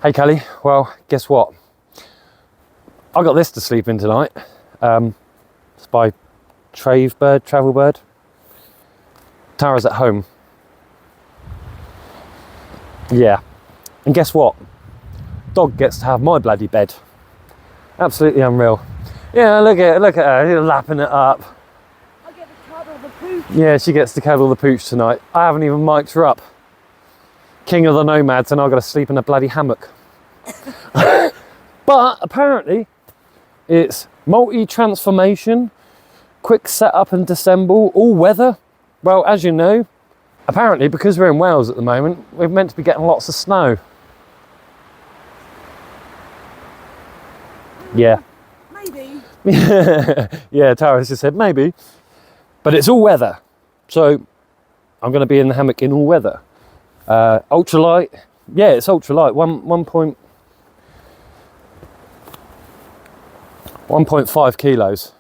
Hey Kelly, well, guess what? I got this to sleep in tonight. It's by travelbird. Tara's at home. Yeah, and guess what? Dog gets to have my bloody bed. Absolutely unreal. Yeah, look at her, lapping it up. I get to cuddle the pooch. Yeah, she gets to cuddle the pooch tonight. I haven't even mic'd her up. King of the Nomads, and I've got to sleep in a bloody hammock. But apparently it's multi-transformation, quick setup and disassemble, all weather. Well, as you know, apparently because we're in Wales at the moment, we're meant to be getting lots of snow. Yeah. Maybe. Yeah, Tara's just said maybe. But it's all weather. So I'm going to be in the hammock in all weather. Ultralight. Yeah, it's ultralight. 1.5 kilos.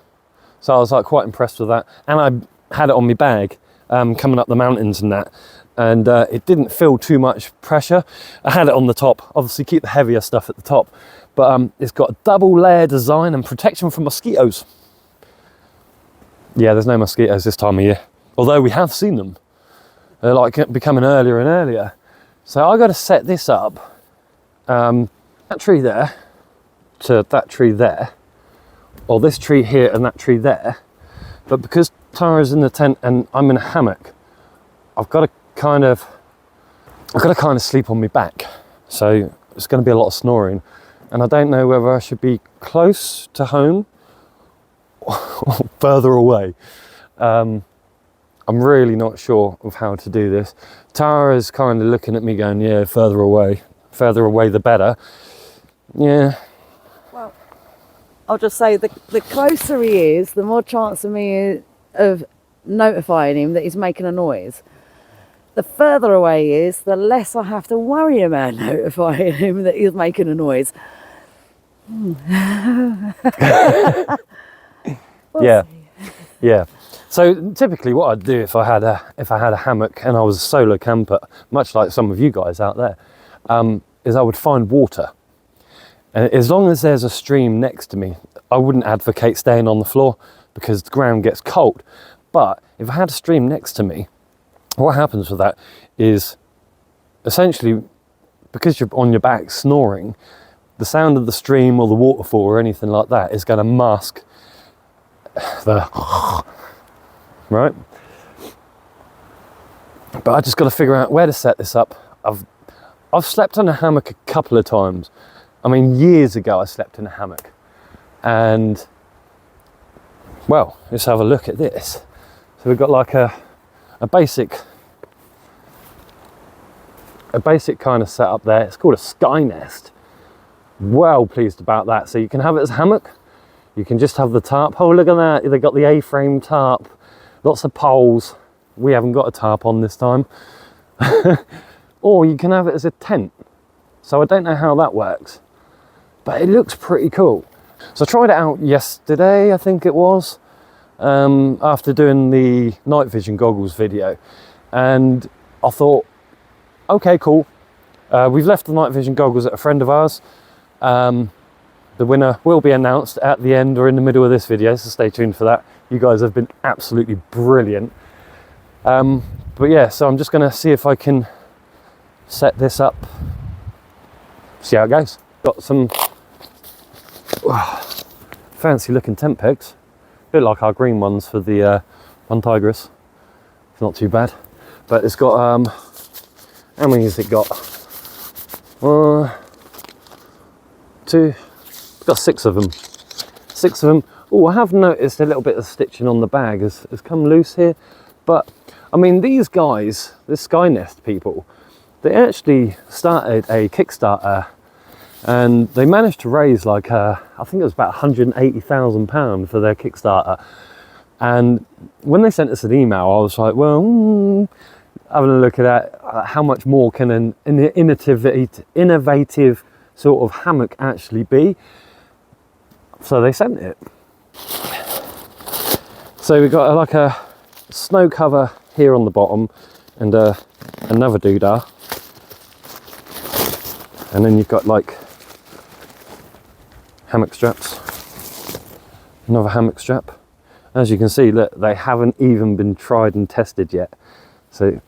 So I was like quite impressed with that. And I had it on my bag coming up the mountains and that. And it didn't feel too much pressure. I had it on the top. Obviously keep the heavier stuff at the top. But it's got a double layer design and protection from mosquitoes. Yeah, there's no mosquitoes this time of year. Although we have seen them. They're like becoming earlier and earlier. So I got to set this up. That tree there to that tree there. Or this tree here and that tree there. But because Tara's in the tent and I'm in a hammock, I've got to kind of sleep on my back. So it's going to be a lot of snoring. And I don't know whether I should be close to home or further away. I'm really not sure of how to do this. Tara's kind of looking at me going, yeah, further away the better. Yeah. Well, I'll just say the closer he is, the more chance of me of notifying him that he's making a noise. The further away he is, the less I have to worry about notifying him that he's making a noise. Yeah. Yeah. So typically what I'd do if I had a hammock and I was a solo camper, much like some of you guys out there, is I would find water. And as long as there's a stream next to me, I wouldn't advocate staying on the floor because the ground gets cold. But if I had a stream next to me, what happens with that is essentially because you're on your back snoring, the sound of the stream or the waterfall or anything like that is going to mask the right. But I just got to figure out where to set this up. I've slept in a hammock a couple of times. I mean, years ago I slept in a hammock, and well, let's have a look at this. So we've got like a basic kind of setup there. It's called a sky nest. Well pleased about that. So you can have it as a hammock. You can just have the tarp. Oh, look at that. They got the A-frame tarp. Lots of poles. We haven't got a tarp on this time. Or you can have it as a tent. So I don't know how that works, but it looks pretty cool. So I tried it out yesterday, I think it was, after doing the night vision goggles video. And I thought, okay, cool. We've left the night vision goggles at a friend of ours. The winner will be announced at the end or in the middle of this video, so stay tuned for that. You guys have been absolutely brilliant. But yeah, so I'm just going to see if I can set this up, see how it goes. Got some fancy looking tent pegs, a bit like our green ones for the One Tigris. It's not too bad, but it's got how many has it got? 1, 2, it's got 6 of them. 6 of them. Oh, I have noticed a little bit of stitching on the bag has come loose here, but I mean, these guys, the Sky Nest people, they actually started a Kickstarter and they managed to raise like I think it was about £180,000 for their Kickstarter. And when they sent us an email, I was like, well, having a look at that, how much more can an innovative sort of hammock actually be? So they sent it. So we've got like a snow cover here on the bottom and another doodah. And then you've got like hammock straps, another hammock strap. As you can see, look, they haven't even been tried and tested yet. So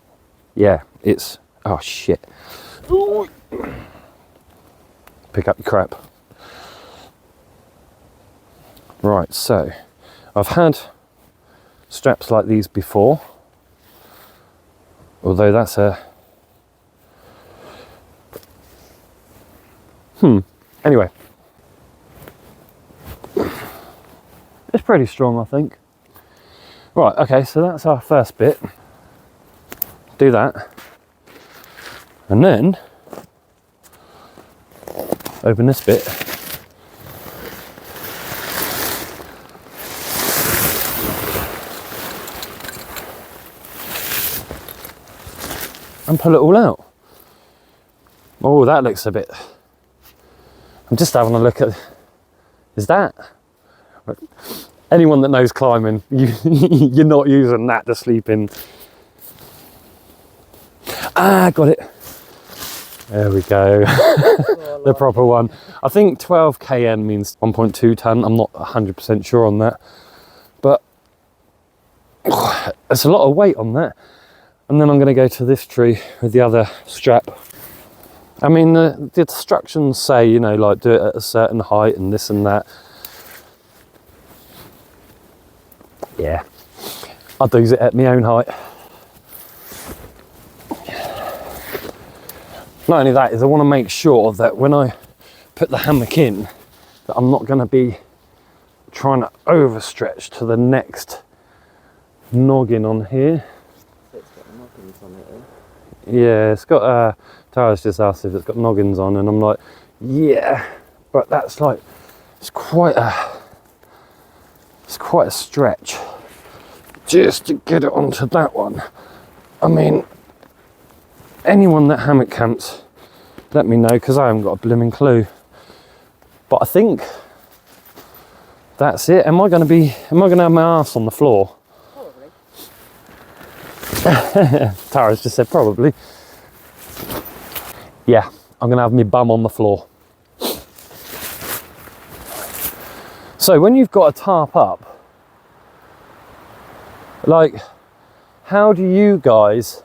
yeah, it's, oh shit. Ooh. Pick up your crap. Right, so I've had straps like these before, although that's a, anyway. It's pretty strong, I think. Right, okay, so that's our first bit. Do that. And then open this bit. And pull it all out. Oh, that looks a bit... I'm just having a look at... Is that... Anyone that knows climbing, you're not using that to sleep in. Ah, got it. There we go. The proper one. I think 12 kN means 1.2 ton. I'm not 100% sure on that. But it's a lot of weight on that. And then I'm going to go to this tree with the other strap. I mean, the instructions say, you know, like do it at a certain height and this and that. Yeah, I'll do it at my own height. Not only that, is I want to make sure that when I put the hammock in, that I'm not going to be trying to overstretch to the next noggin on here. It's got noggins on it, Yeah, it's got, Tara's just asked if it's got noggins on, and I'm like, yeah, but that's like, it's quite a stretch just to get it onto that one. I mean, anyone that hammock camps, let me know, because I haven't got a blooming clue. But I think that's it. Am I going to have my arse on the floor? Probably. Tara's just said probably. Yeah, I'm going to have my bum on the floor. So when you've got a tarp up, like, how do you guys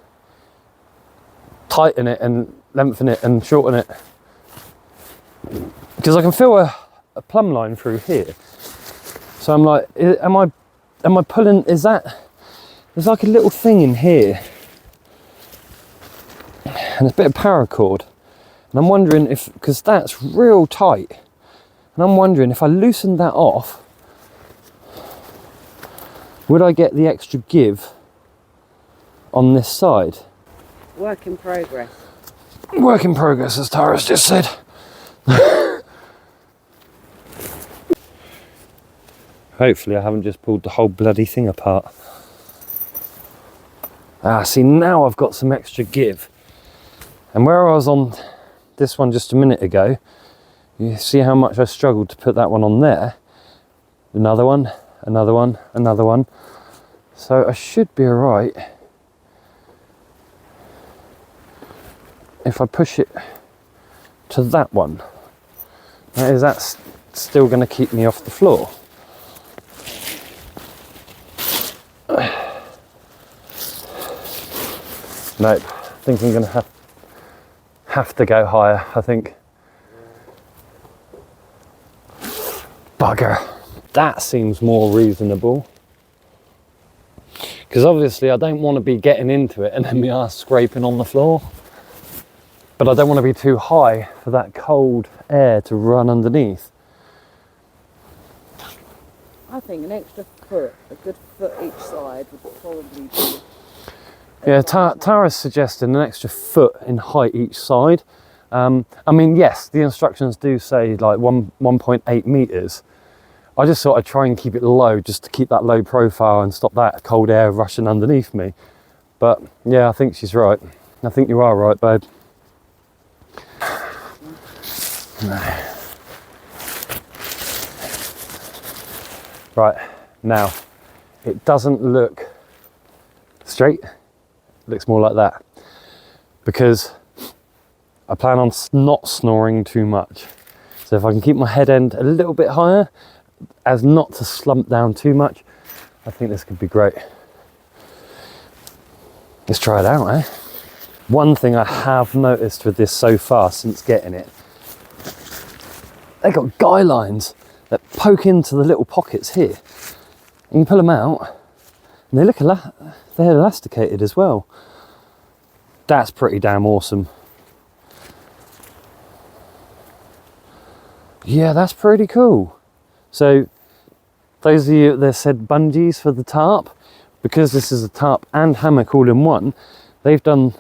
tighten it and lengthen it and shorten it? Because I can feel a plumb line through here. So I'm like, am I pulling, there's like a little thing in here. And it's a bit of paracord. And I'm wondering if, because that's real tight. And I'm wondering if I loosened that off, would I get the extra give on this side? Work in progress. Work in progress, as Tara's just said. Hopefully I haven't just pulled the whole bloody thing apart. Ah, see, now I've got some extra give. And where I was on this one just a minute ago, you see how much I struggled to put that one on there. Another one, another one, another one. So I should be all right if I push it to that one. Now, is that still going to keep me off the floor? Nope, I think I'm going to have to go higher, I think. Bugger. That seems more reasonable. Because obviously I don't want to be getting into it and then my arse scraping on the floor. But I don't want to be too high for that cold air to run underneath. I think an extra foot, a good foot each side would probably be... Yeah, Tara's suggesting an extra foot in height each side. I mean, yes, the instructions do say like 1.8 meters. I just thought I'd try and keep it low, just to keep that low profile and stop that cold air rushing underneath me. But yeah, I think she's right. I think you are right, babe. Right, now, it doesn't look straight, it looks more like that. Because I plan on not snoring too much. So if I can keep my head end a little bit higher, as not to slump down too much, I think this could be great. Let's try it out, eh? One thing I have noticed with this so far since getting it, they got guy lines that poke into the little pockets here. And you pull them out, and they look they're elasticated as well. That's pretty damn awesome. Yeah, that's pretty cool. So those of you that said bungees for the tarp, because this is a tarp and hammock all in one, they've done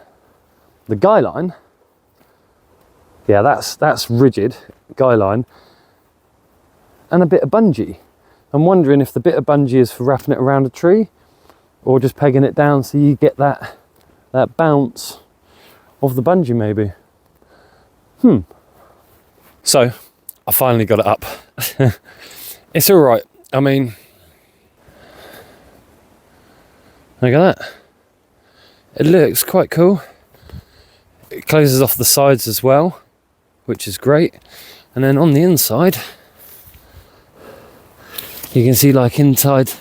the guy line. Yeah, that's rigid guy line, and a bit of bungee. I'm wondering if the bit of bungee is for wrapping it around a tree, or just pegging it down so you get that bounce of the bungee maybe. So I finally got it up. It's all right. I mean, look at that. It looks quite cool. It closes off the sides as well, which is great. And then on the inside, you can see like inside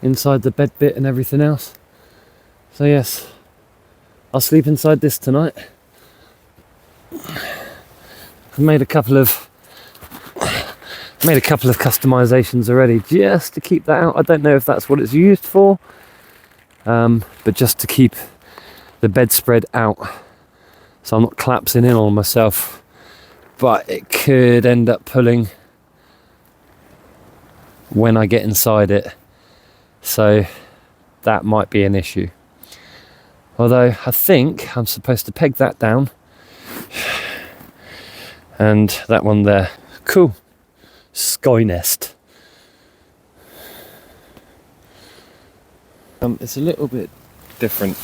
the bed bit and everything else. So yes, I'll sleep inside this tonight. I've made a couple of customizations already just to keep that out. I don't know if that's what it's used for, but just to keep the bedspread out so I'm not collapsing in on myself. But it could end up pulling when I get inside it, so that might be an issue. Although I think I'm supposed to peg that down, and that one there. Cool. Sky nest. It's a little bit different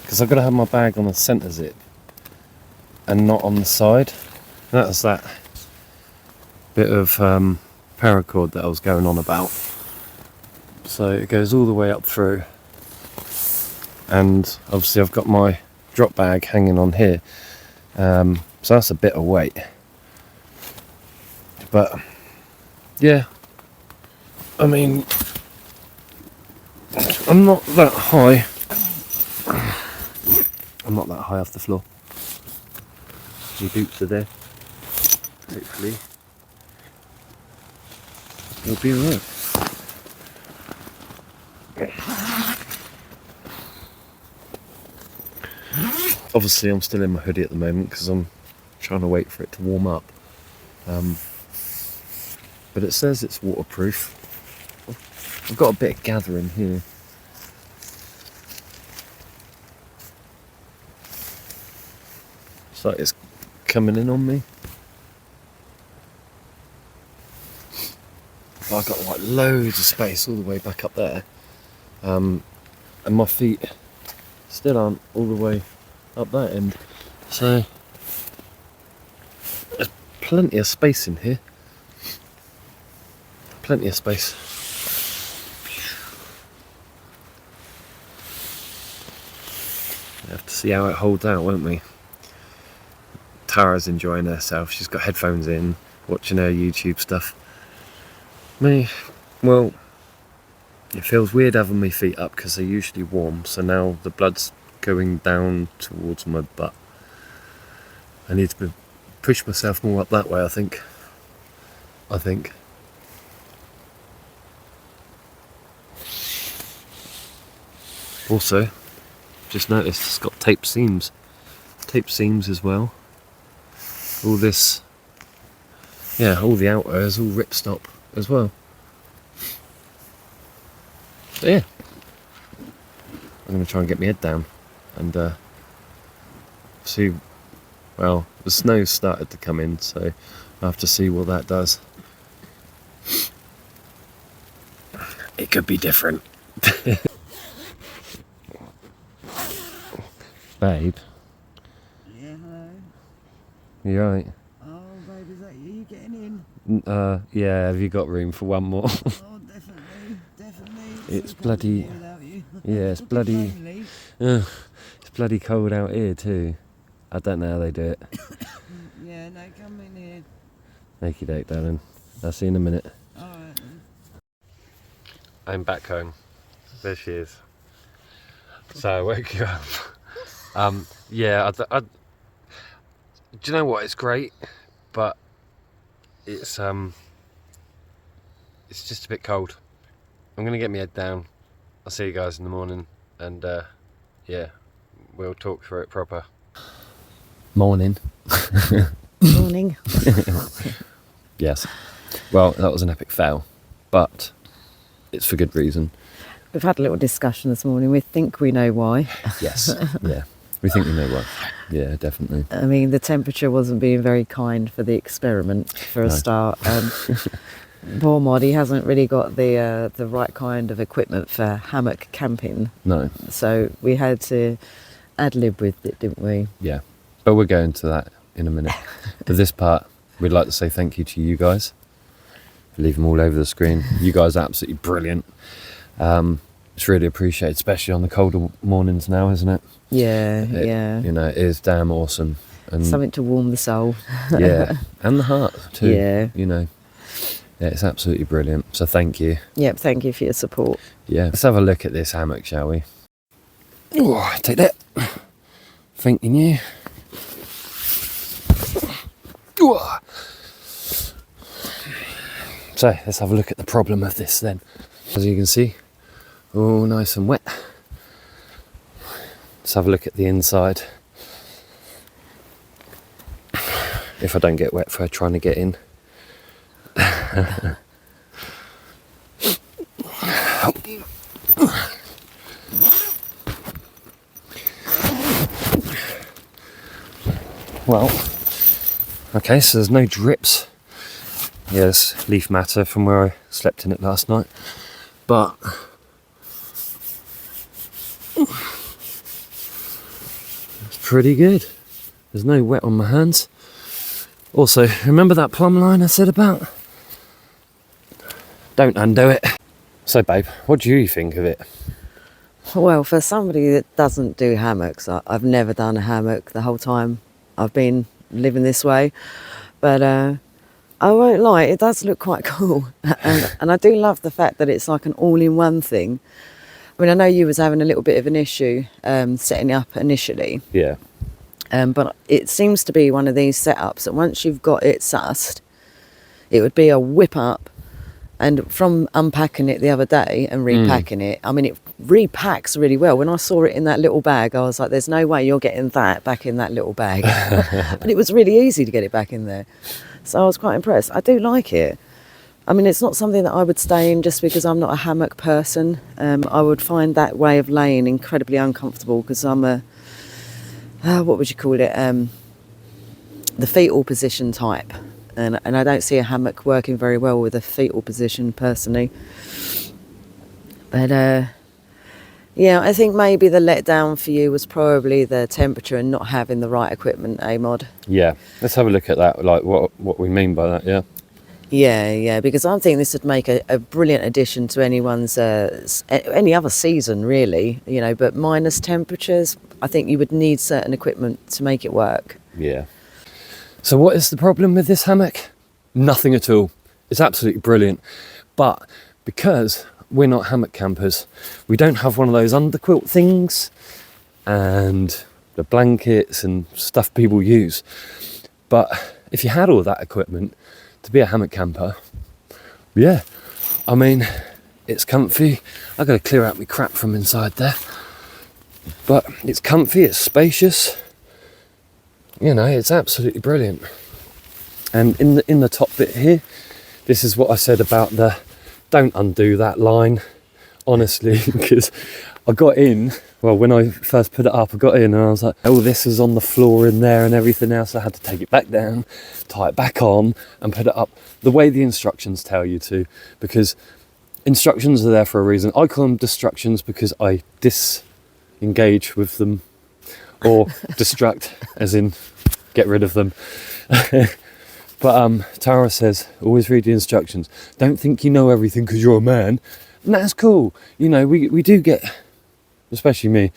because I've got to have my bag on the centre zip and not on the side. And that's that bit of paracord that I was going on about. So it goes all the way up through, and obviously I've got my drop bag hanging on here, so that's a bit of weight. But yeah, I mean, I'm not that high. I'm not that high off the floor. My boots are there. Hopefully it'll be alright. Obviously I'm still in my hoodie at the moment because I'm trying to wait for it to warm up. But it says it's waterproof. I've got a bit of gathering here. It's like it's coming in on me. But I've got like loads of space all the way back up there. And my feet still aren't all the way up that end. So there's plenty of space in here. Plenty of space. We have to see how it holds out, won't we? Tara's enjoying herself. She's got headphones in, watching her YouTube stuff. Me, well, it feels weird having my feet up because they're usually warm, so now the blood's going down towards my butt. I need to push myself more up that way, I think. Also, just noticed it's got taped seams as well. All this, yeah, all the outer is all ripstop as well. So yeah, I'm going to try and get my head down and see. Well, the snow's started to come in, so I have to see what that does. It could be different. Babe. Yeah, hello. You right? Oh, babe, is that you getting in? Yeah, have you got room for one more? Oh, definitely. It's bloody, Without you. yeah, it's Looking bloody, lonely. it's bloody cold out here too. I don't know how they do it. Yeah, no, come in here. Okie doke, darling. I'll see you in a minute. Alright then. I'm back home. There she is. So I woke you up. Yeah, do you know what? It's great, but it's just a bit cold. I'm gonna get my head down. I'll see you guys in the morning, and yeah, we'll talk through it proper. Morning. Morning. Yes. Well, that was an epic fail, but it's for good reason. We've had a little discussion this morning. We think we know why. Yes. Yeah. We think we know why. Yeah, definitely. I mean, the temperature wasn't being very kind for the experiment for a No. start. Poor Mod, he hasn't really got the right kind of equipment for hammock camping. No. So we had to ad-lib with it, didn't we? Yeah. But we'll go into that in a minute. For this part, we'd like to say thank you to you guys. Leave them all over the screen. You guys are absolutely brilliant. It's really appreciated, especially on the colder mornings now, isn't it? Yeah, yeah. You know, it is damn awesome. And Something to warm the soul. yeah, and the heart too. Yeah. You know, yeah, it's absolutely brilliant. So thank you. Yep, thank you for your support. Yeah, let's have a look at this hammock, shall we? Oh, take that. Thanking you. Ooh. So let's have a look at the problem of this then. As you can see, all nice and wet. Let's have a look at the inside. If I don't get wet for trying to get in. Well, okay, so there's no drips. Yeah, there's leaf matter from where I slept in it last night. But it's pretty good. There's no wet on my hands. Also, remember that plumb line I said about? Don't undo it. So babe, what do you think of it? Well, for somebody that doesn't do hammocks, I've never done a hammock the whole time I've been living this way. But I won't lie, it does look quite cool. And I do love the fact that it's like an all-in-one thing. I mean, I know you was having a little bit of an issue setting it up initially. Yeah. But it seems to be one of these setups that once you've got it sussed, it would be a whip up. And from unpacking it the other day and repacking it, I mean, it repacks really well. When I saw it in that little bag, I was like, there's no way you're getting that back in that little bag. But it was really easy to get it back in there. So I was quite impressed. I do like it. I mean, it's not something that I would stay in just because I'm not a hammock person. I would find that way of laying incredibly uncomfortable because I'm a, what would you call it? The fetal position type. And I don't see a hammock working very well with a fetal position personally. But yeah, I think maybe the letdown for you was probably the temperature and not having the right equipment, Mod? Yeah. Let's have a look at that, like what we mean by that, yeah. Yeah, because I think this would make a brilliant addition to anyone's, any other season really, you know, but minus temperatures, I think you would need certain equipment to make it work. Yeah. So what is the problem with this hammock? Nothing at all. It's absolutely brilliant. But because we're not hammock campers, we don't have one of those underquilt things and the blankets and stuff people use. But if you had all that equipment to be a hammock camper, yeah, I mean, it's comfy. I've got to clear out my crap from inside there. But it's comfy, it's spacious. You know, it's absolutely brilliant. And in the top bit here, this is what I said about the don't undo that line, honestly, because I got in, well, when I first put it up, I got in and I was like, oh, this is on the floor in there and everything else. I had to take it back down, tie it back on and put it up the way the instructions tell you to, because instructions are there for a reason. I call them distractions because I disengage with them, or distract as in get rid of them. But Tara says, always read the instructions. Don't think you know everything because you're a man. And that's cool. You know, we do get, especially me,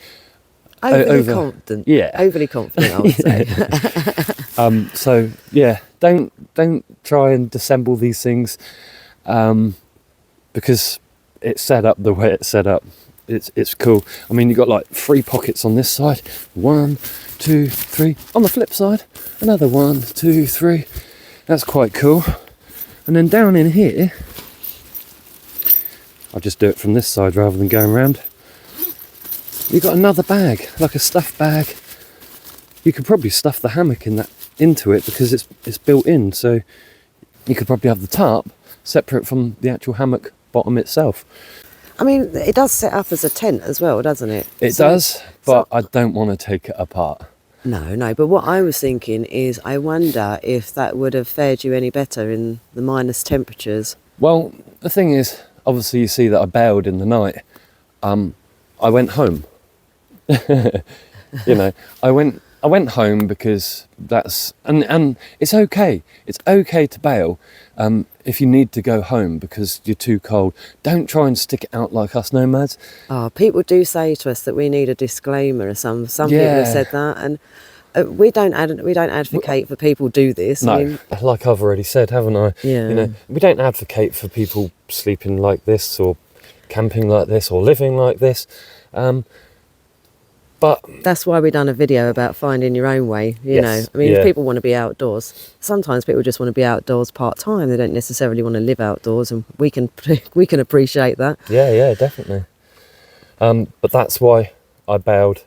Overly confident. Yeah. Overly confident, I would say. So yeah, don't try and disassemble these things, because it's set up the way it's set up. It's cool. I mean, you've got like 3 pockets on this side. 1, 2, 3. On the flip side, another 1, 2, 3. That's quite cool. And then down in here, I'll just do it from this side rather than going around. You've got another bag, like a stuff bag. You could probably stuff the hammock into it because it's built in. So you could probably have the tarp separate from the actual hammock bottom itself. I mean, it does set up as a tent as well, doesn't it? It does, but I don't want to take it apart. No, but what I was thinking is I wonder if that would have fared you any better in the minus temperatures. Well, the thing is, obviously you see that I bailed in the night. I went home. You know, I went home because that's and it's okay. It's okay to bail if you need to go home because you're too cold. Don't try and stick it out like us nomads. Oh, people do say to us that we need a disclaimer or some people Yeah. have said that, and we don't advocate for people do this. No, I mean, like I've already said, haven't I? Yeah. You know, we don't advocate for people sleeping like this or camping like this or living like this. But that's why we done a video about finding your own way. You Yes, know, I mean, yeah. if people want to be outdoors, sometimes people just want to be outdoors part time. They don't necessarily want to live outdoors, and we can appreciate that. yeah, definitely. But that's why I bailed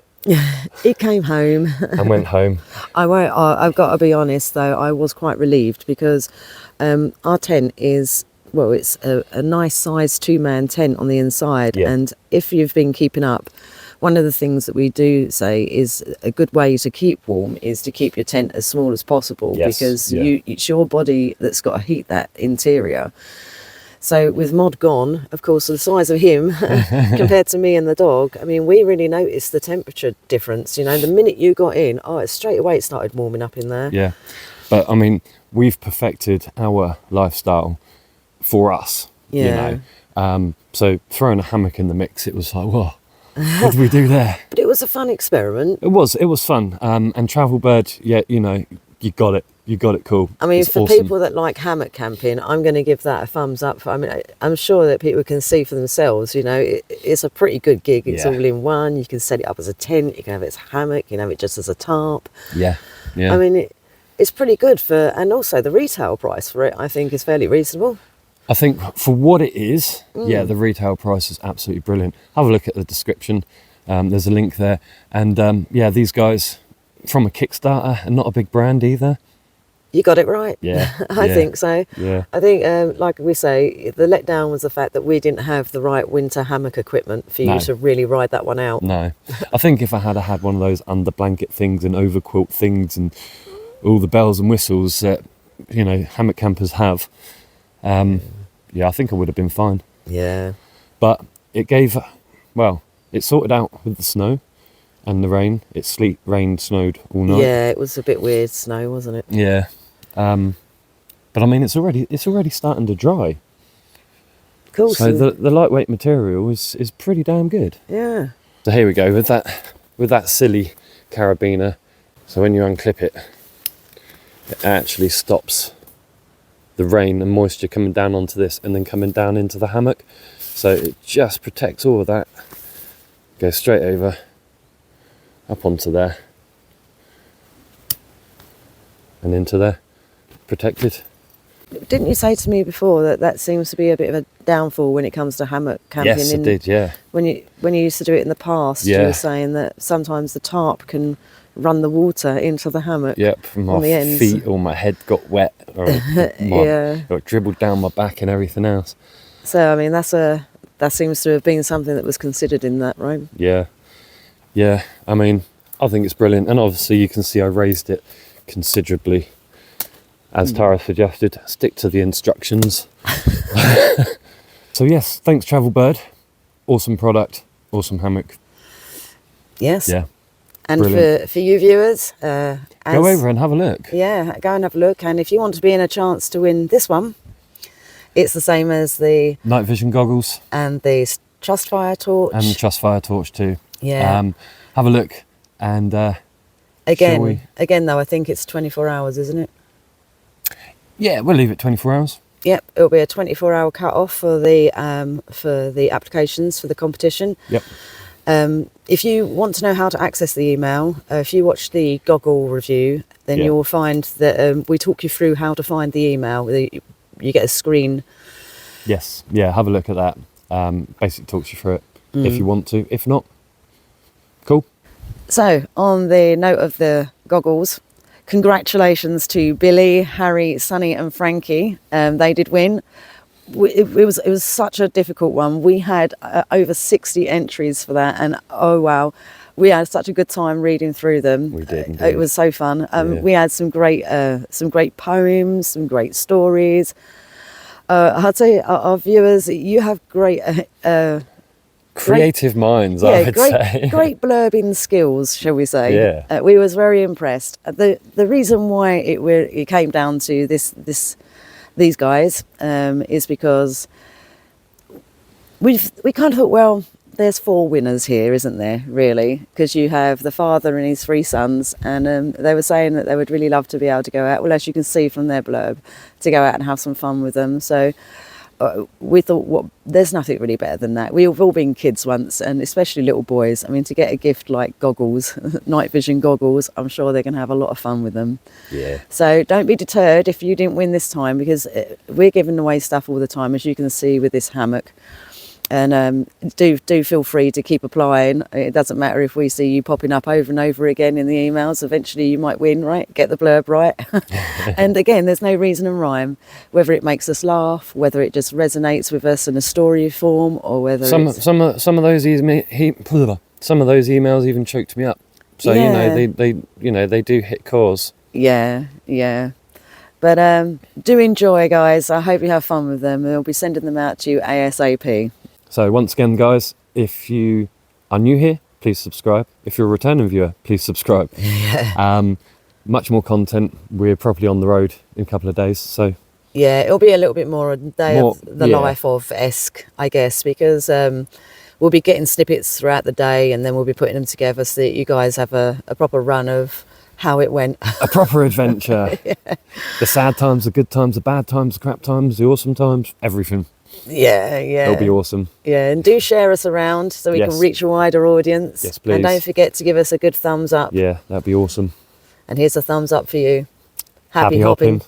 He came home. and went home. I've got to be honest though, I was quite relieved because our tent is, well, it's a nice size 2-man tent on the inside. Yeah. And if you've been keeping up, one of the things that we do say is a good way to keep warm is to keep your tent as small as possible. Yes, Because yeah. it's your body that's got to heat that interior. So with Mod gone, of course, the size of him compared to me and the dog, I mean, we really noticed the temperature difference. You know, the minute you got in, straight away it started warming up in there. Yeah, but I mean, we've perfected our lifestyle for us. Yeah. You know, so throwing a hammock in the mix, it was like, whoa, what did we do there? But it was a fun experiment. It was fun. And travelbird, yeah, you know, you got it cool. I mean, It's for awesome. people that like hammock camping, I'm going to give that a thumbs up. I mean, I'm sure that people can see for themselves, you know, it's a pretty good gig. It's Yeah. all in one. You can set it up as a tent. You can have it as a hammock. You can have it just as a tarp. Yeah. I mean, it's pretty good and also the retail price for it, I think, is fairly reasonable. I think for what it is, yeah, the retail price is absolutely brilliant. Have a look at the description. There's a link there. And yeah, these guys from a Kickstarter and not a big brand either. You got it right. Yeah. I yeah, think so. Yeah. I think, like we say, the letdown was the fact that we didn't have the right winter hammock equipment for you No. to really ride that one out. No. I think if I had one of those under blanket things and overquilt things and all the bells and whistles that, you know, hammock campers have, yeah, I think I would have been fine. Yeah. But it it sorted out with the snow and the rain. It sleet, rained, snowed all night. Yeah, it was a bit weird snow, wasn't it? Yeah. But I mean, it's already starting to dry. Cool. So the lightweight material is pretty damn good. Yeah. So here we go with that silly carabiner. So when you unclip it, it actually stops the rain and moisture coming down onto this and then coming down into the hammock. So it just protects all of that. Goes straight over, up onto there, and into there, protected. Didn't you say to me before that seems to be a bit of a downfall when it comes to hammock camping? Yes, I did, yeah. When you used to do it in the past, you Yeah. were saying that sometimes the tarp can run the water into the hammock. Yep, my on the ends. feet or my head got wet, or Yeah. got dribbled down my back and everything else. So I mean, that seems to have been something that was considered in that, right? Yeah. I mean, I think it's brilliant, and obviously you can see I raised it considerably, as Tara suggested. Stick to the instructions. So yes, thanks Travelbird. Awesome product, awesome hammock. Yes. Yeah. And Brilliant. for you viewers, Go over and have a look. Yeah, go and have a look. And if you want to be in a chance to win this one, it's the same as the Night vision goggles Trustfire torch. and the Trustfire torch too. Yeah. Have a look. And shall we? Again, though, I think it's 24 hours, isn't it? Yeah, we'll leave it 24 hours. Yep, it'll be a 24-hour cut-off for the applications for the competition. Yep. If you want to know how to access the email, if you watch the goggle review, then you will find that we talk you through how to find the email. You get a screen. Yes, yeah, have a look at that. Basically talks you through it if you want to. If not, cool. So, on the note of the goggles, congratulations to Billy, Harry, Sonny and Frankie. They did win. It was such a difficult one. We had over 60 entries for that, and oh wow, we had such a good time reading through them. We did. Indeed. It was so fun. We had some great poems, some great stories. I'd say our viewers, you have great creative minds. I would say great blurbing skills, shall we say? Yeah. We was very impressed. The reason why it came down to these guys is because we kind of thought, well, there's 4 winners here, isn't there, really? Because you have the father and his 3 sons, and they were saying that they would really love to be able to go out, well, as you can see from their blurb, to go out and have some fun with them. So we thought, there's nothing really better than that. We've all been kids once, and especially little boys. I mean, to get a gift like goggles, night vision goggles, I'm sure they're going to have a lot of fun with them. Yeah. So don't be deterred if you didn't win this time, because we're giving away stuff all the time, as you can see with this hammock. And do feel free to keep applying. It doesn't matter if we see you popping up over and over again in the emails. Eventually you might win, right? Get the blurb right. And again, there's no reason and rhyme. Whether it makes us laugh, whether it just resonates with us in a story form, or whether some of those emails even choked me up. So they do hit cause. Yeah. But do enjoy, guys. I hope you have fun with them. We'll be sending them out to you ASAP. So once again, guys, if you are new here, please subscribe. If you're a returning viewer, please subscribe. Yeah. Much more content. We're probably on the road in a couple of days, so yeah, it'll be a little bit more a day of the life of esque, I guess, because we'll be getting snippets throughout the day, and then we'll be putting them together so that you guys have a proper run of how it went. A proper adventure. Yeah. The sad times, the good times, the bad times, the crap times, the awesome times, everything. Yeah. It'll be awesome. Yeah, and do share us around so we can reach a wider audience. Yes, please. And don't forget to give us a good thumbs up. Yeah, that'd be awesome. And here's a thumbs up for you. Happy hopping.